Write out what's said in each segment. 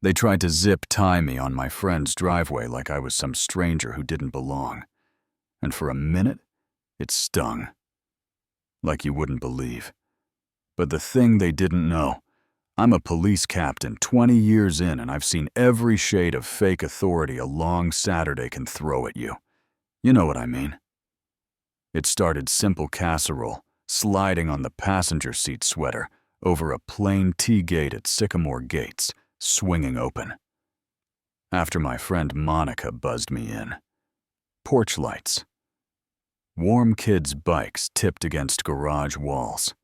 They tried to zip-tie me on my friend's driveway like I was some stranger who didn't belong. And for a minute, it stung. Like you wouldn't believe. But the thing they didn't know, I'm a police captain 20 years in, and I've seen every shade of fake authority a long Saturday can throw at you. You know what I mean. It started simple casserole, sliding on the passenger seat sweater over a plain T-gate at Sycamore Gates, swinging open. After my friend Monica buzzed me in. Porch lights. Warm kids' bikes tipped against garage walls.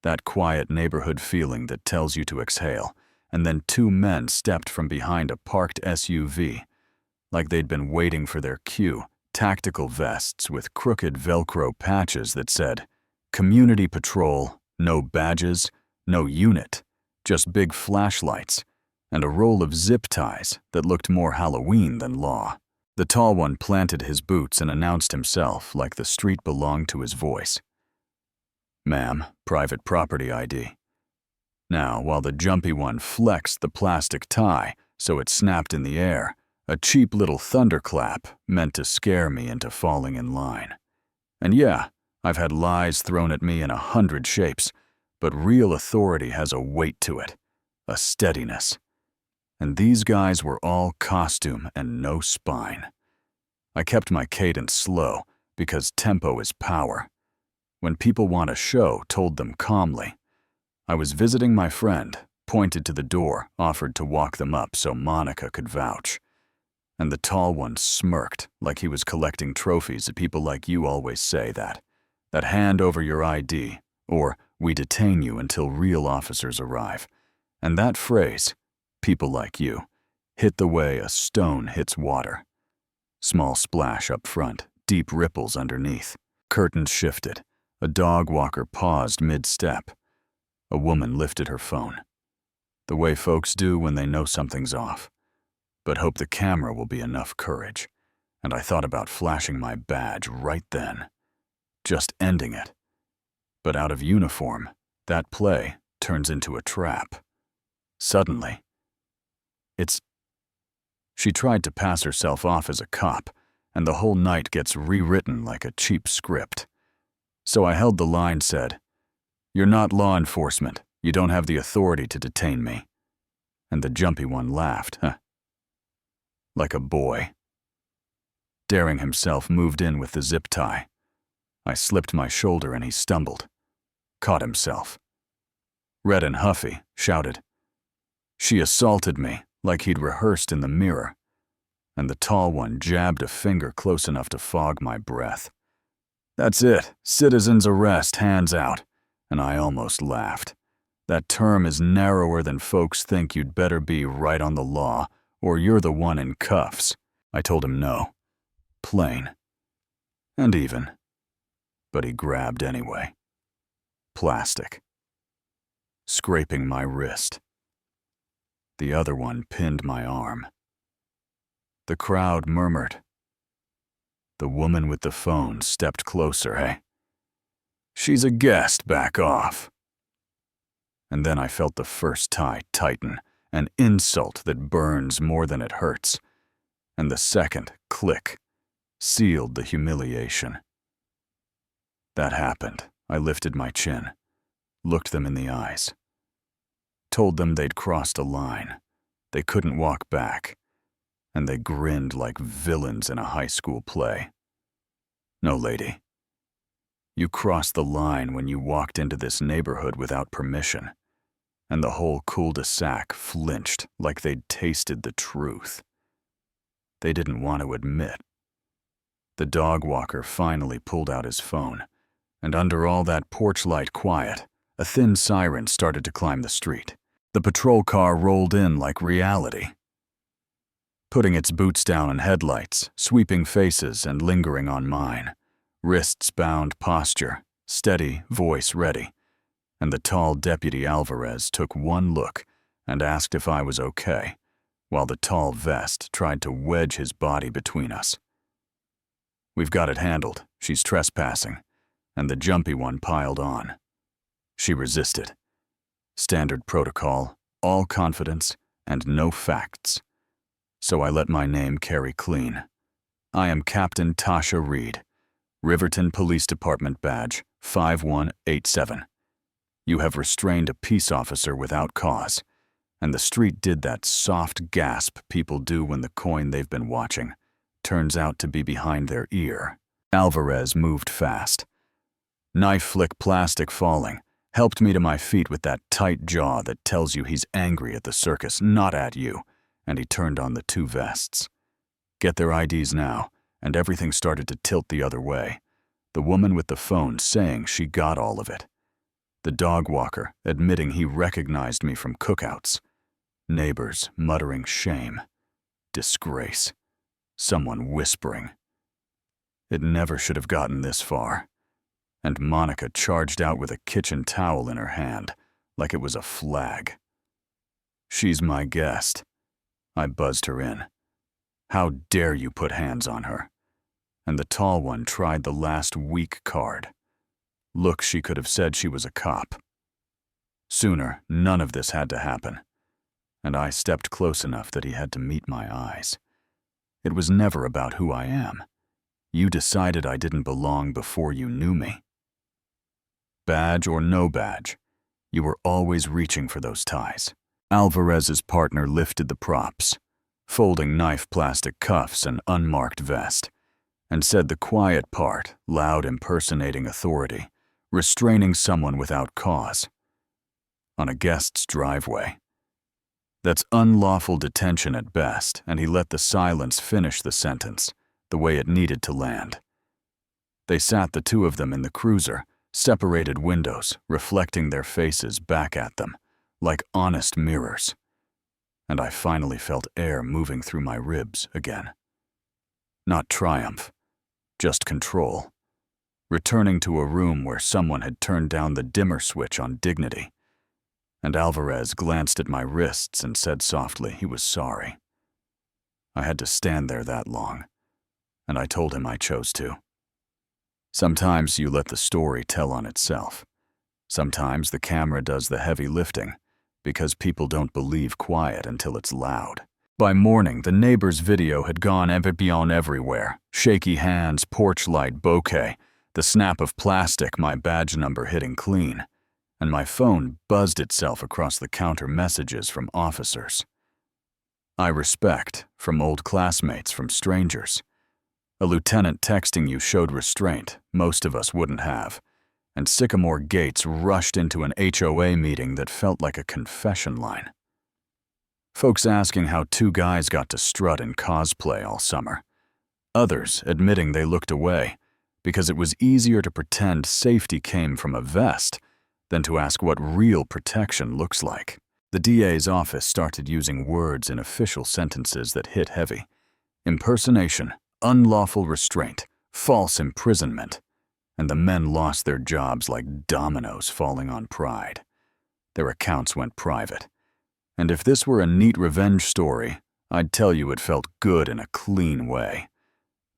That quiet neighborhood feeling that tells you to exhale, and then two men stepped from behind a parked SUV, like they'd been waiting for their cue, tactical vests with crooked Velcro patches that said, "Community Patrol, no badges, no unit, just big flashlights, and a roll of zip ties that looked more Halloween than law." The tall one planted his boots and announced himself like the street belonged to his voice. "Ma'am, private property ID." Now, while the jumpy one flexed the plastic tie so it snapped in the air, a cheap little thunderclap meant to scare me into falling in line. And yeah, I've had lies thrown at me in 100 shapes, but real authority has a weight to it, a steadiness. And these guys were all costume and no spine. I kept my cadence slow because tempo is power. When people want a show, told them calmly. I was visiting my friend, pointed to the door, offered to walk them up so Monica could vouch. And the tall one smirked like he was collecting trophies that people like you always say that hand over your ID, or we detain you until real officers arrive. And that phrase, people like you, hit the way a stone hits water. Small splash up front, deep ripples underneath. Curtains shifted. A dog walker paused mid-step. A woman lifted her phone. The way folks do when they know something's off. But hope the camera will be enough courage. And I thought about flashing my badge right then. Just ending it. But out of uniform, that play turns into a trap. Suddenly, She tried to pass herself off as a cop, and the whole night gets rewritten like a cheap script. So I held the line, said, "You're not law enforcement. You don't have the authority to detain me." And the jumpy one laughed, like a boy. Daring himself moved in with the zip tie. I slipped my shoulder and he stumbled. Caught himself. Red and huffy, shouted. She assaulted me like he'd rehearsed in the mirror. And the tall one jabbed a finger close enough to fog my breath. "That's it. Citizen's arrest, hands out." And I almost laughed. That term is narrower than folks think. You'd better be right on the law, or you're the one in cuffs. I told him no. Plain. And even. But he grabbed anyway. Plastic. Scraping my wrist. The other one pinned my arm. The crowd murmured. The woman with the phone stepped closer, hey? "She's a guest, back off." And then I felt the first tie tighten, an insult that burns more than it hurts. And the second, click, sealed the humiliation. That happened. I lifted my chin, looked them in the eyes. Told them they'd crossed a line. They couldn't walk back. And they grinned like villains in a high school play. "No, lady. You crossed the line when you walked into this neighborhood without permission." And the whole cul-de-sac flinched like they'd tasted the truth. They didn't want to admit. The dog walker finally pulled out his phone, and under all that porch light quiet, a thin siren started to climb the street. The patrol car rolled in like reality, putting its boots down on headlights, sweeping faces and lingering on mine. Wrists bound, posture, steady, voice ready. And the tall Deputy Alvarez took one look and asked if I was okay, while the tall vest tried to wedge his body between us. "We've got it handled. She's trespassing." And the jumpy one piled on. She resisted. Standard protocol, all confidence, and no facts. So I let my name carry clean. I am Captain Tasha Reed, Riverton Police Department badge 5187. You have restrained a peace officer without cause, and the street did that soft gasp people do when the coin they've been watching turns out to be behind their ear. Alvarez moved fast. Knife flick plastic falling helped me to my feet with that tight jaw that tells you he's angry at the circus, not at you, and he turned on the two vests. Get their IDs now, and everything started to tilt the other way. The woman with the phone saying she got all of it. The dog walker admitting he recognized me from cookouts. Neighbors muttering shame. Disgrace. Someone whispering. It never should have gotten this far. And Monica charged out with a kitchen towel in her hand, like it was a flag. She's my guest. I buzzed her in. How dare you put hands on her? And the tall one tried the last weak card. Look, she could have said she was a cop. Sooner, none of this had to happen. And I stepped close enough that he had to meet my eyes. It was never about who I am. You decided I didn't belong before you knew me. Badge or no badge, you were always reaching for those ties. Alvarez's partner lifted the props, folding knife plastic cuffs and unmarked vest, and said the quiet part, loud impersonating authority, restraining someone without cause. On a guest's driveway. That's unlawful detention at best, and he let the silence finish the sentence, the way it needed to land. They sat the two of them in the cruiser, separated windows, reflecting their faces back at them, like honest mirrors. And I finally felt air moving through my ribs again. Not triumph, just control. Returning to a room where someone had turned down the dimmer switch on dignity. And Alvarez glanced at my wrists and said softly he was sorry. I had to stand there that long, and I told him I chose to. Sometimes you let the story tell on itself. Sometimes the camera does the heavy lifting, because people don't believe quiet until it's loud. By morning, the neighbor's video had gone beyond everywhere. Shaky hands, porch light, bouquet, the snap of plastic, my badge number hitting clean, and my phone buzzed itself across the counter messages from officers. I respect, from old classmates, from strangers. A lieutenant texting you showed restraint most of us wouldn't have, and Sycamore Gates rushed into an HOA meeting that felt like a confession line. Folks asking how two guys got to strut in cosplay all summer. Others admitting they looked away because it was easier to pretend safety came from a vest than to ask what real protection looks like. The DA's office started using words in official sentences that hit heavy. Impersonation, unlawful restraint, false imprisonment, and the men lost their jobs like dominoes falling on pride. Their accounts went private. And if this were a neat revenge story, I'd tell you it felt good in a clean way.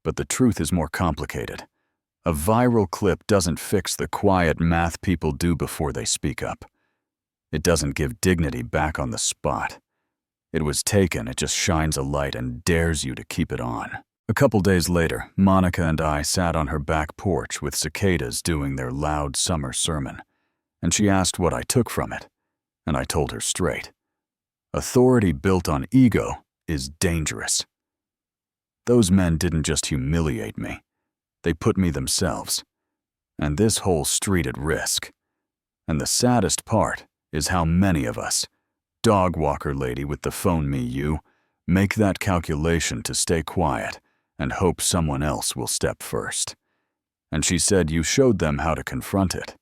But the truth is more complicated. A viral clip doesn't fix the quiet math people do before they speak up. It doesn't give dignity back on the spot. It was taken, it just shines a light and dares you to keep it on. A couple days later, Monica and I sat on her back porch with cicadas doing their loud summer sermon, and she asked what I took from it, and I told her straight. Authority built on ego is dangerous. Those men didn't just humiliate me, they put me themselves, and this whole street at risk. And the saddest part is how many of us, dog walker lady with the phone me you, make that calculation to stay quiet and hope someone else will step first. And she said you showed them how to confront it.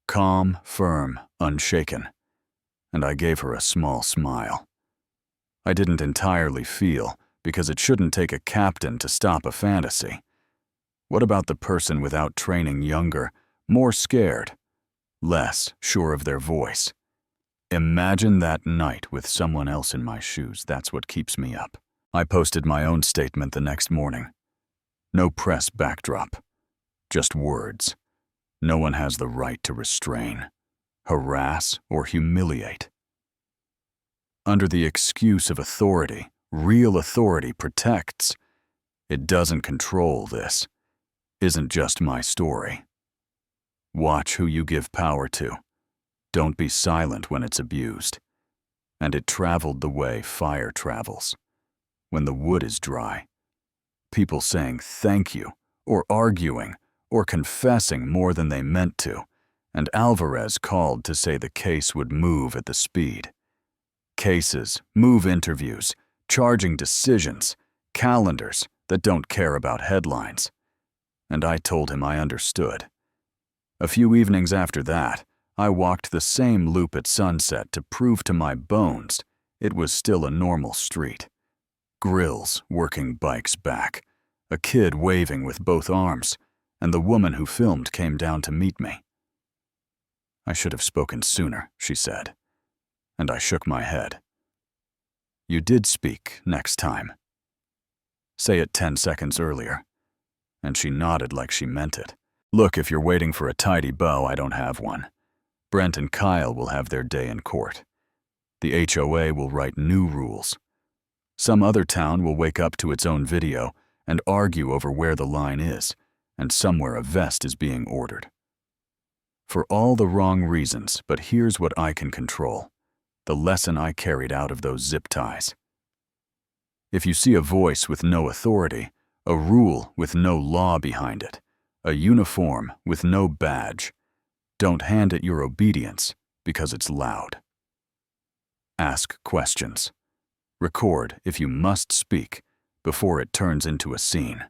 Calm, firm, unshaken. And I gave her a small smile. I didn't entirely feel, because it shouldn't take a captain to stop a fantasy. What about the person without training, younger, more scared, less sure of their voice? Imagine that night with someone else in my shoes. That's what keeps me up. I posted my own statement the next morning. No press backdrop, just words. No one has the right to restrain, harass, or humiliate. under the excuse of authority. Real authority protects. It doesn't control. This isn't just my story. Watch who you give power to. Don't be silent when it's abused. And it traveled the way fire travels. When the wood is dry, people saying thank you, or arguing, or confessing more than they meant to, and Alvarez called to say the case would move at the speed. Cases, move interviews, charging decisions, calendars that don't care about headlines. And I told him I understood. A few evenings after that, I walked the same loop at sunset to prove to my bones it was still a normal street. Grills working bikes back, a kid waving with both arms, and the woman who filmed came down to meet me. I should have spoken sooner, she said, and I shook my head. You did speak next time. Say it 10 seconds earlier. And she nodded like she meant it. Look, if you're waiting for a tidy bow, I don't have one. Brent and Kyle will have their day in court. The HOA will write new rules. Some other town will wake up to its own video and argue over where the line is, and somewhere a vest is being ordered. For all the wrong reasons, but here's what I can control. The lesson I carried out of those zip ties. If you see a voice with no authority, a rule with no law behind it, a uniform with no badge, don't hand it your obedience because it's loud. Ask questions. Record if you must speak before it turns into a scene.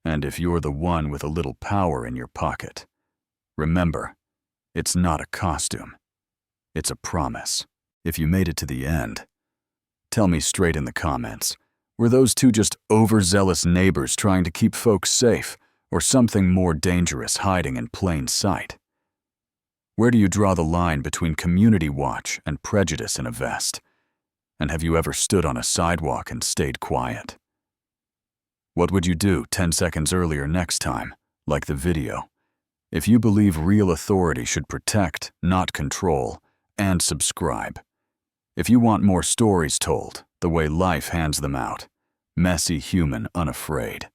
And if you're the one with a little power in your pocket, remember, it's not a costume. It's a promise. If you made it to the end, tell me straight in the comments, were those two just overzealous neighbors trying to keep folks safe, or something more dangerous hiding in plain sight? Where do you draw the line between community watch and prejudice in a vest? And have you ever stood on a sidewalk and stayed quiet? What would you do 10 seconds earlier next time, like the video? If you believe real authority should protect, not control, and subscribe. If you want more stories told, the way life hands them out, messy, human, unafraid.